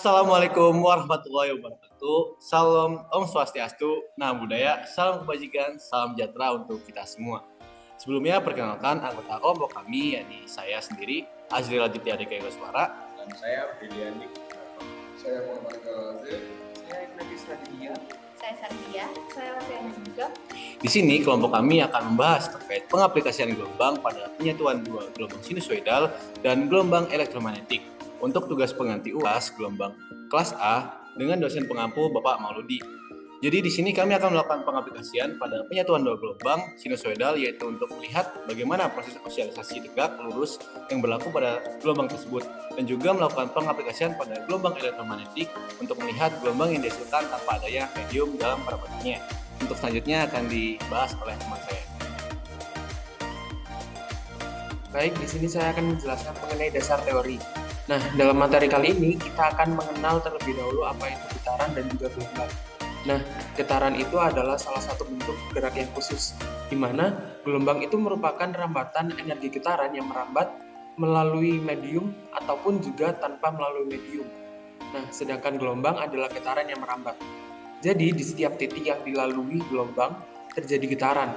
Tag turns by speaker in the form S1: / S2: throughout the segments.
S1: Assalamualaikum warahmatullahi wabarakatuh. Salam Om Swastiastu, Namo Buddhaya, salam kebajikan, salam sejahtera untuk kita semua. Sebelumnya perkenalkan anggota kelompok kami, yakni saya sendiri, Azril Aditya Dika Suara.
S2: Dan saya Briliandi.
S3: Saya Muhammad Galazir.
S4: Saya Ignatius Raditya.
S5: Saya Sardia. Saya Wafiana juga.
S1: Di sini kelompok kami akan membahas terkait pengaplikasian gelombang pada penyatuan dua gelombang sinusoidal dan gelombang elektromagnetik. Untuk tugas pengganti UAS gelombang kelas A dengan dosen pengampu Bapak Mauludi. Jadi di sini kami akan melakukan pengaplikasian pada penyatuan dua gelombang sinusoidal, yaitu untuk melihat bagaimana proses osialisasi tegak lurus yang berlaku pada gelombang tersebut, dan juga melakukan pengaplikasian pada gelombang elektromagnetik untuk melihat gelombang yang dihasilkan tanpa adanya medium dalam perabatannya. Untuk selanjutnya akan dibahas oleh teman saya.
S4: Baik, di sini saya akan menjelaskan mengenai dasar teori. Nah, dalam materi kali ini kita akan mengenal terlebih dahulu apa itu getaran dan juga gelombang. Nah, getaran itu adalah salah satu bentuk gerak yang khusus, di mana gelombang itu merupakan rambatan energi getaran yang merambat melalui medium ataupun juga tanpa melalui medium. Nah, sedangkan gelombang adalah getaran yang merambat. Jadi, di setiap titik yang dilalui gelombang terjadi getaran.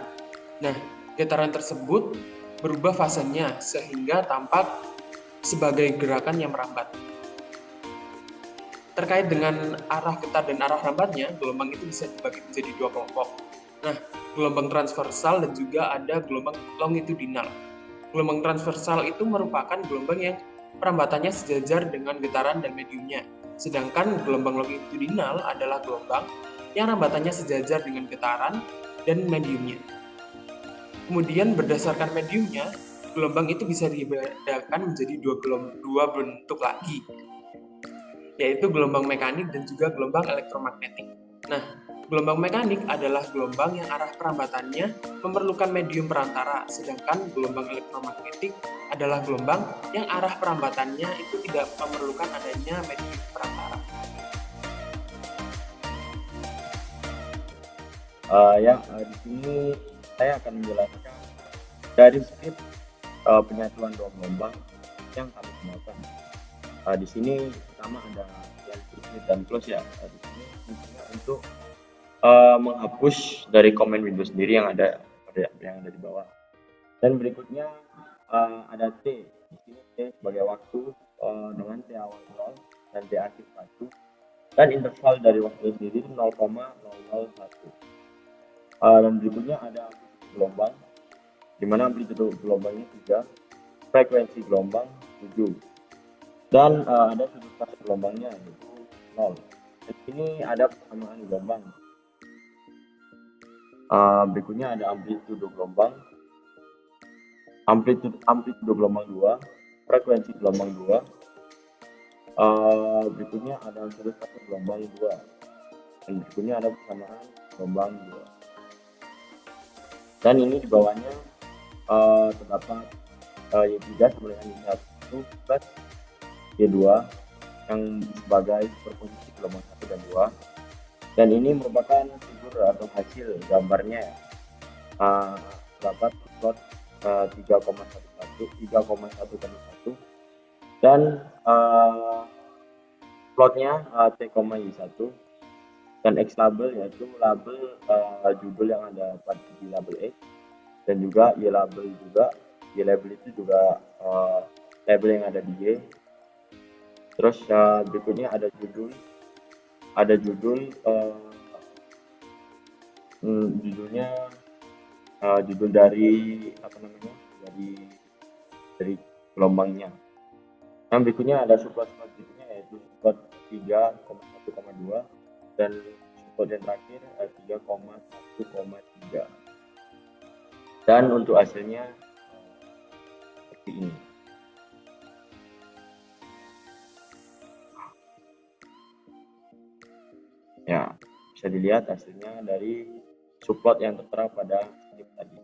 S4: Nah, getaran tersebut berubah fasenya sehingga tampak sebagai gerakan yang merambat. Terkait dengan arah getar dan arah rambatnya, gelombang itu bisa dibagi menjadi dua kelompok. Nah, gelombang transversal dan juga ada gelombang longitudinal. Gelombang transversal itu merupakan gelombang yang perambatannya sejajar dengan getaran dan mediumnya. Sedangkan gelombang longitudinal adalah gelombang yang rambatannya sejajar dengan getaran dan mediumnya. Kemudian berdasarkan mediumnya, gelombang itu bisa dibedakan menjadi dua bentuk lagi, yaitu gelombang mekanik dan juga gelombang elektromagnetik. Nah, gelombang mekanik adalah gelombang yang arah perambatannya memerlukan medium perantara, sedangkan gelombang elektromagnetik adalah gelombang yang arah perambatannya itu tidak memerlukan adanya medium perantara.
S2: Di sini saya akan menjelaskan dari skrip penyatuan dua gelombang yang kami gunakan. Di sini pertama ada yang split dan close ya. Di sini fungsinya untuk menghapus dari komen Windows sendiri yang ada di bawah. Dan berikutnya ada T. Di sini T sebagai waktu dengan T awal 0 dan T akhir 1. Dan interval dari waktu sendiri 0,001. Dan berikutnya ada amplitude gelombang, di mana amplitude gelombangnya 3, frekuensi gelombang 7, dan ada sudut fase gelombangnya yaitu 0. Di sini ada persamaan gelombang. Berikutnya ada amplitude gelombang, amplitude gelombang 2, frekuensi gelombang 2. Berikutnya ada sudut fase gelombang 2, dan berikutnya ada persamaan gelombang 2. Dan ini di bawahnya terdapat Y3 sama dengan Y1 plus Y2 yang sebagai superposisi gelombang 1 dan 2. Dan ini merupakan figur atau hasil gambarnya. Terdapat plot 3,1 dan plotnya T,Y1 dan X label yaitu label judul yang ada di label X, dan juga Y label juga. Y label itu juga label yang ada di Y. Terus berikutnya ada judul judulnya judul dari dari gelombangnya. Yang berikutnya ada support berikutnya yaitu support 3,1,2 dan support yang terakhir 3,1,3. Dan untuk hasilnya seperti ini. Ya, bisa dilihat hasilnya dari support yang tertera pada strip tadi.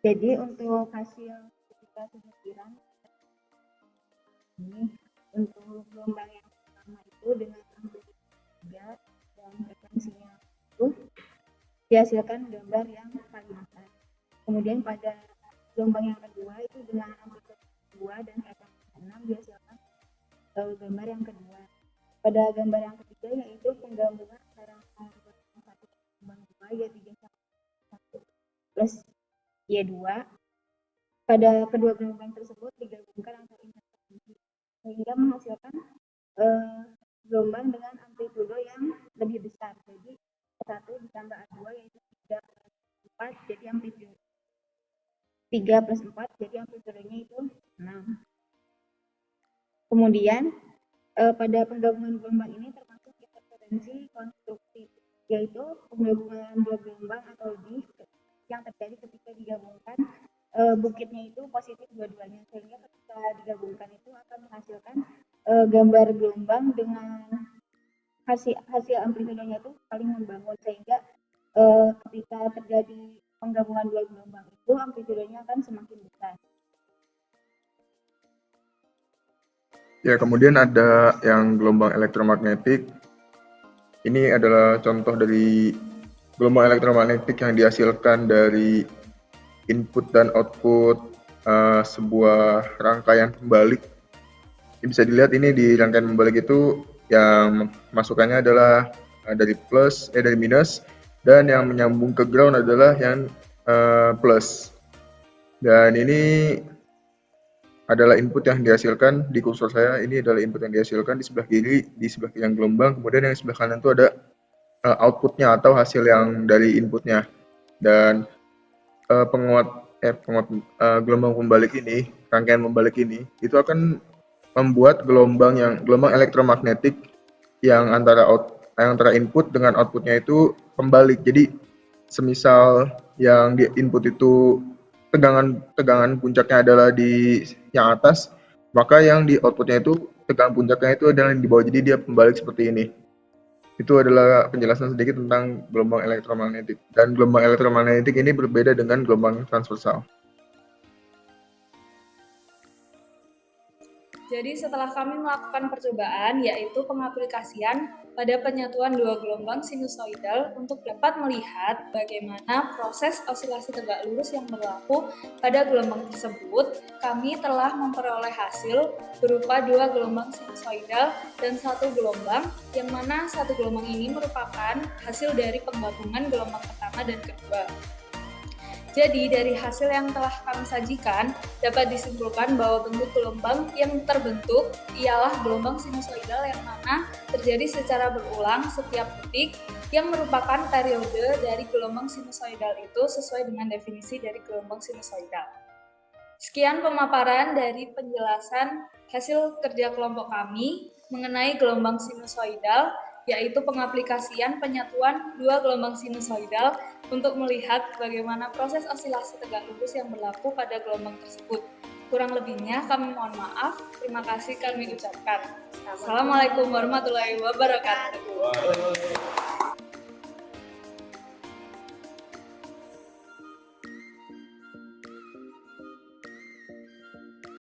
S5: Jadi untuk hasil ketika pemikiran ini untuk gelombang yang pertama itu dengan amplitude 3 dan frekuensinya 10 dihasilkan gambar yang paling atas. Kemudian pada gelombang yang kedua itu dengan amplitude 2 dan frekuensi 6 dihasilkan gambar yang kedua. Pada gambar yang ketiga yaitu penggabungan antara gelombang 1 dan gelombang 2 yaitu Y1 plus Y2. Pada kedua gelombang tersebut digabungkan antar interferensi sehingga menghasilkan gelombang dengan amplitudo yang lebih besar. Jadi 1 ditambah A2 yaitu 3 plus 4 jadi amplitudo 3 plus 4 jadi amplitudonya itu 6. Kemudian pada penggabungan gelombang ini termasuk interferensi konstruktif, yaitu penggabungan dua gelombang atau lebih yang terjadi ketika digabungkan bukitnya itu positif dua-duanya, sehingga ketika digabungkan itu akan menghasilkan gambar gelombang dengan hasil amplitudenya itu saling membangun, sehingga ketika terjadi penggabungan dua gelombang itu amplitudenya akan semakin besar.
S6: Ya, kemudian ada yang gelombang elektromagnetik. Ini adalah contoh dari gelombang elektromagnetik yang dihasilkan dari input dan output sebuah rangkaian pembalik. Bisa dilihat ini di rangkaian pembalik itu yang masukannya adalah dari minus, dan yang menyambung ke ground adalah yang plus. Dan ini adalah input yang dihasilkan di kursor saya. Ini adalah input yang dihasilkan di sebelah kiri, di sebelah kiri yang gelombang. Kemudian yang sebelah kanan itu ada outputnya atau hasil yang dari inputnya. Dan gelombang pembalik ini, rangkaian pembalik ini, itu akan membuat gelombang elektromagnetik yang antara input dengan outputnya itu kembalik. Jadi semisal yang di input itu tegangan puncaknya adalah di yang atas, maka yang di outputnya itu tegangan puncaknya itu adalah di bawah, jadi dia kembali seperti ini. Itu adalah penjelasan sedikit tentang gelombang elektromagnetik. Dan gelombang elektromagnetik ini berbeda dengan gelombang transversal.
S7: Jadi setelah kami melakukan percobaan, yaitu pengaplikasian pada penyatuan dua gelombang sinusoidal untuk dapat melihat bagaimana proses osilasi tegak lurus yang berlaku pada gelombang tersebut, kami telah memperoleh hasil berupa dua gelombang sinusoidal dan satu gelombang, yang mana satu gelombang ini merupakan hasil dari penggabungan gelombang pertama dan kedua. Jadi, dari hasil yang telah kami sajikan, dapat disimpulkan bahwa bentuk gelombang yang terbentuk ialah gelombang sinusoidal yang mana terjadi secara berulang setiap detik, yang merupakan periode dari gelombang sinusoidal itu sesuai dengan definisi dari gelombang sinusoidal. Sekian pemaparan dari penjelasan hasil kerja kelompok kami mengenai gelombang sinusoidal, yaitu pengaplikasian penyatuan dua gelombang sinusoidal untuk melihat bagaimana proses osilasi tegak lurus yang berlaku pada gelombang tersebut. Kurang lebihnya kami mohon maaf, terima kasih kami ucapkan. Assalamualaikum warahmatullahi wabarakatuh.